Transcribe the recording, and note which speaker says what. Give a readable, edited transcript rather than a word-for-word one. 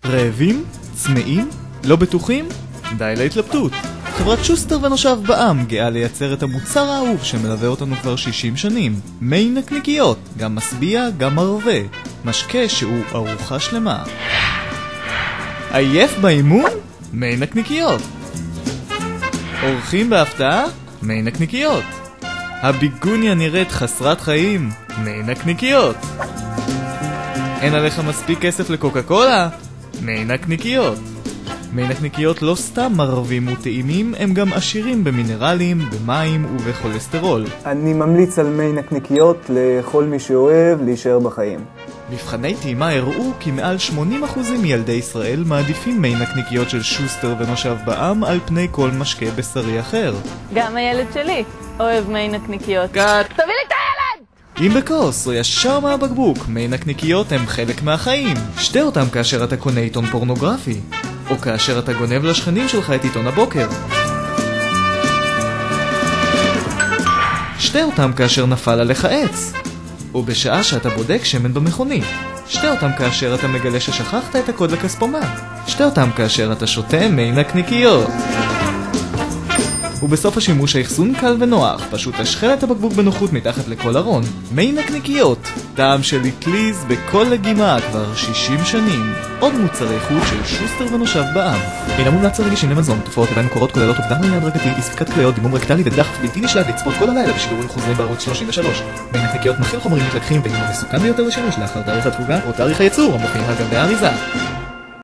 Speaker 1: רעבים? צמאים? לא בטוחים? די להתלבטות. חברת שוסטר ונושב בע"מ גאה לייצר את המוצר האהוב שמלווה אותנו כבר 60 שנים. מי נקניקיות, גם משביע, גם מרווה. משקה שהוא ארוחה שלמה. עייף באימון? מי נקניקיות. אורחים בהפתעה? מי נקניקיות. הביגוניה נראית חסרת חיים? מי נקניקיות. אין עליך מספיק כסף לקוקה קולה? מי נקניקיות. מי נקניקיות לא סתם מרבים וטעימים, הם גם עשירים במינרלים, במים ובכולסטרול.
Speaker 2: אני ממליץ על מי נקניקיות לכל מי שאוהב להישאר בחיים.
Speaker 1: מבחני טעימה הראו כי מעל 80% מילדי ישראל מעדיפים מי נקניקיות של שוסטר ונושב בע"מ על פני כל משקה בשרי אחר.
Speaker 3: גם הילד שלי אוהב מי נקניקיות. תביא לי את הילד!
Speaker 1: אם בכוס או ישר מהבקבוק, מי נקניקיות הם חלק מהחיים. שתה אותם כאשר אתה קונה עיתון פורנוגרפי, או כאשר אתה גונב לשכנים שלך את עיתון הבוקר. שתה אותם כאשר נפל עליך עץ, או בשעה שאתה בודק שמן במכונית. שתה אותם כאשר אתה מגלה ששכחת את הקוד לכספומט. שתה אותם כאשר אתה שותה מי נקניקיות. ובסוף השימוש האחסון קל ונוח, פשוט תשחל את הבקבוק בנוחות מתחת לכל ארון. מי נקניקיות, טעם של אטליז בכל לגימה כבר 60 שנים. עוד מוצרי חוץ של שוסטר ונושב בע"מ. אינה מומלץ רגישים למזון, תופעות לוואי מוכרות כוללות אובדן ראייה הדרגתי, אי ספיקת כליות, דימום רקטלי ודחף בלתי נשלט לצפות כל הלילה בשידורים חוזרים בערוץ 33. מי נקניקיות מכיל חומרים מתלקחים והינו מסוכן ביותר לשימוש לאחר תאריך התפוגה או תאריך הייצור המופיעים על גבי האריזה.